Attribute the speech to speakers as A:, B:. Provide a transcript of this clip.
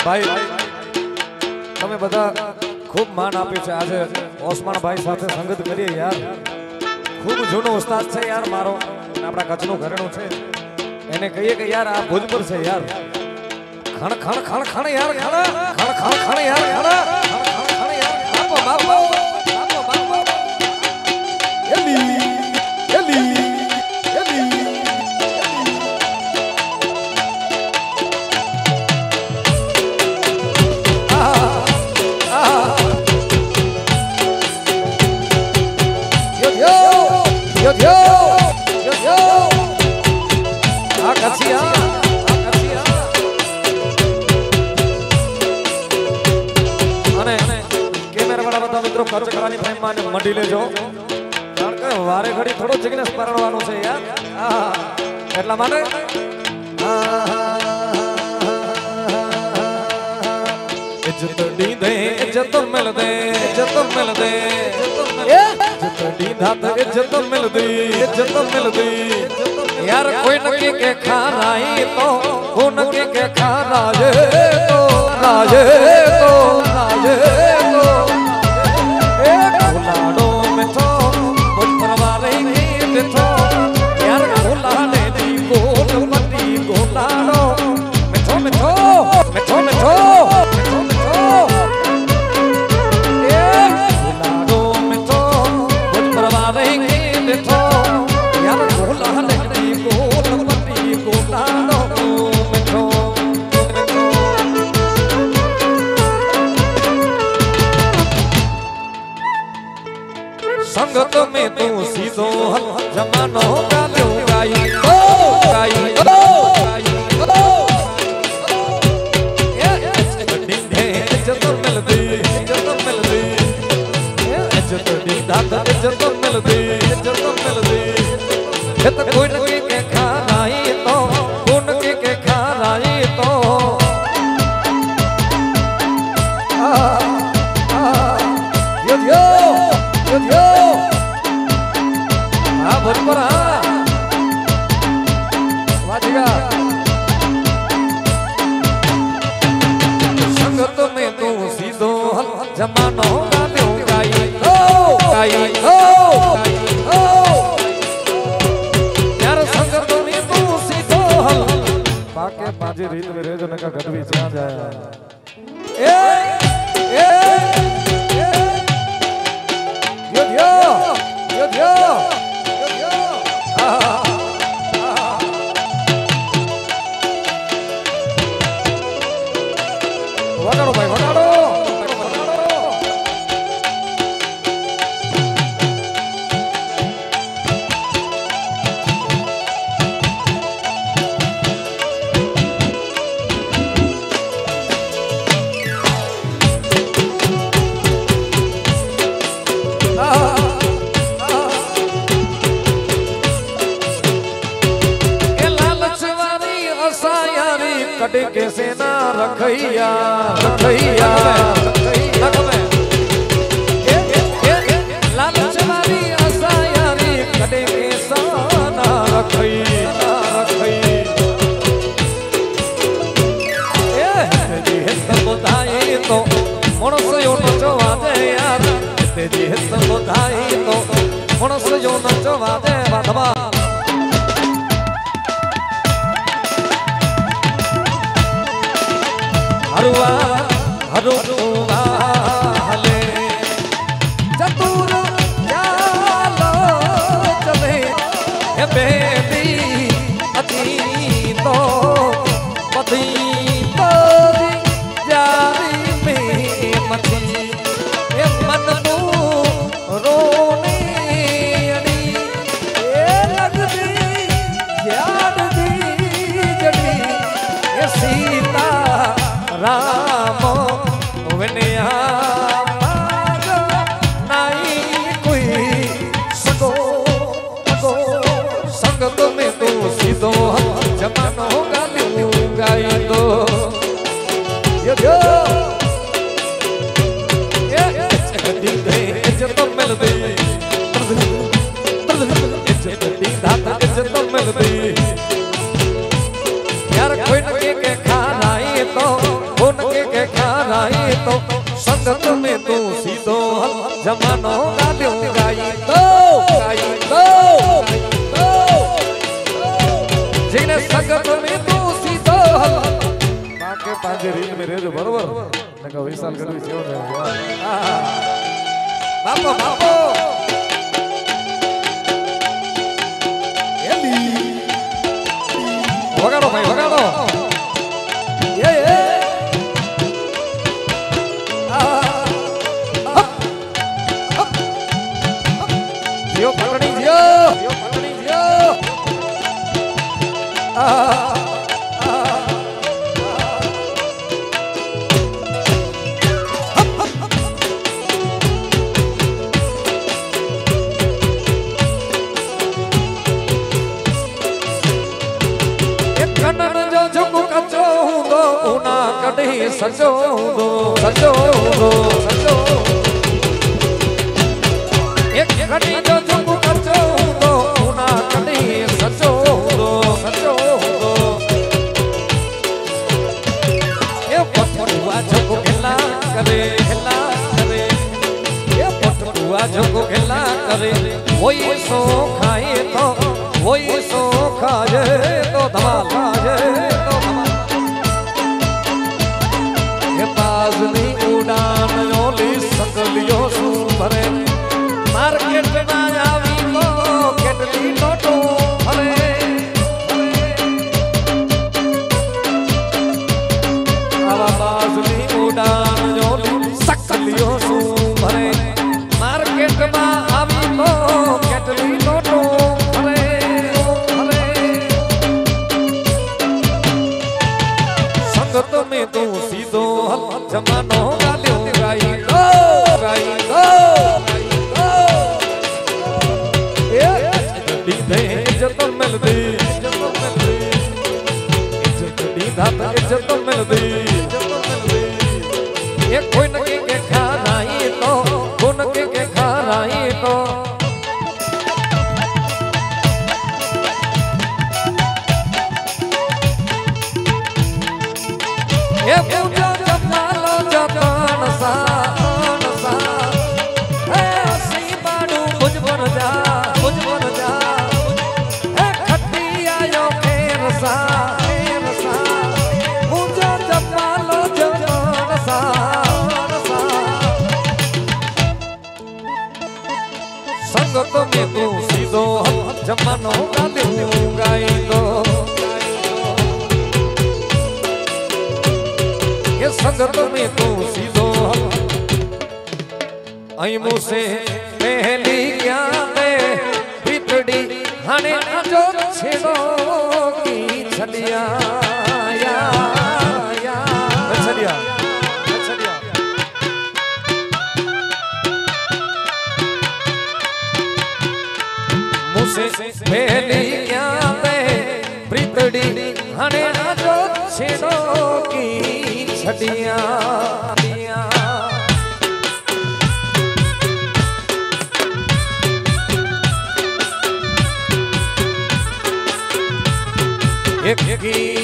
A: ભાઈ તમે બધા ખૂબ માન આપ્યું છે આજે ઓસમાણ ભાઈ સાથે સંગત કરીએ યાર ખૂબ જૂનો ઉસ્તાદ છે યાર મારો આપણા કચ્છનું ઘરેણું છે એને કહીએ કે યાર આ ભોજપુર છે યાર ખણ ખણ ખણ ખણ યાર ખણ ખણ ખણ ખણ યાર ખણ ખણ ખણ યાર બાપો બાપો બાપો બાપો એલી એલી એલી Yo yo yo yo Akasia અને કેમેરા વાળા બધા મિત્રો ખર્ચ કરવાની ફ્રેમમાં ને મઢી લેજો કારણ કે વારે ઘડી થોડો જિગ્નેશ પરણવાનો છે યાર એટલા માટે इज्जत दी दे इज्जत मिल दे इज्जत मिल दे इज्जत दी धात इज्जत मिल दी यार कोई नकी के खा राई तो वो नकी के खा राजे तो राजे तो राजे तो एक गुलाडो में तो कुछ परवारे की बिठो यार गुलाडे दी गोल पट्टी गुलाडो मिठो मिठो मिठो मिठो संगत में तू सीधो जमानो गालो गाई ओ गाई ओ गाई ओ ये इज्जत मिल दी इज्जत दी दादा इज्जत मिल दी ये तो कोई न के खा राई तो कोन के खा राई तो यो यो यो यो भोजपुर वाजिगा संगत में तू सीधो जमानो गालो गाई ओ गाई ओ यार संगत में तू सीधो पाके पाजी रीत में रेज ने का गदवी जा जाए ए यो यो यो यो वगाड़ो भाई वगाड़ो कटे कैसे ना रखैया रखैया लालच वाली आशा यारी कटे कैसा ना रखैया जी बताई तो मनुष्य यो नचवा दे यार जी बताई तो मनुष्य यो नचवा दे बाधवा हरुआ हरुआ हले चतुर जालो चले हे बेबी अती तो पति तो जारी में मती हे मन तू रोने अड़ी ए लगदी याद दी जड़ी ये सीता राम विनया नाई कोई सगो संगत में तू सीधो जमानो गालियो गाई दो यो यो इज्जत मिल दी इज्जत मिल दी यार कोई न के खा राई तो उनके नहीं तो संगत में तू सीधो जमानो गालियों गाई तो जिन्हें संगत में तू सीधो बाके पांजे रील में रेजो बरोबर नका 20 साल करवी छे बापो बापो एली वगाड़ो भाई वगाड़ो ये जियो पकड़ी जियो सजो एक घड़ी जो चुप कचो दो ना कड़ी सजो ये पटुआ जो खेला करे ये पटुआ जो खेला करे वही सो खाए तो वही सो खाए तो धमाल बाजनी उड़ान ओली सकलियो सुभरे मार्केट में आवी तो केटली नोटो भरे आवा बाजनी उड़ान ओली सकलियो सुभरे मार्केट में आवी तो केटली नोटो भरे संगत में तू सीधो जमानो गालियों गाई दे इज्जत मिलदी इज्जत मिलदी ये कोई न के खानाई तो कोन के खानाई तो ये पूजा जमालो जतन सा है सी बाडू बुझ बन जा है खट्टी आयो फेर सा पूजा जमालो जतन सा संगत में तू सीधो जमानो गालियों गाई दो संगत में तू सीधो आई मुझसे पहली क्या बितड़ी हने जो छेड़ो की छलिया मुझसे पहली क्या बितड़ी हने जो छेड़ो की छड़िया एक की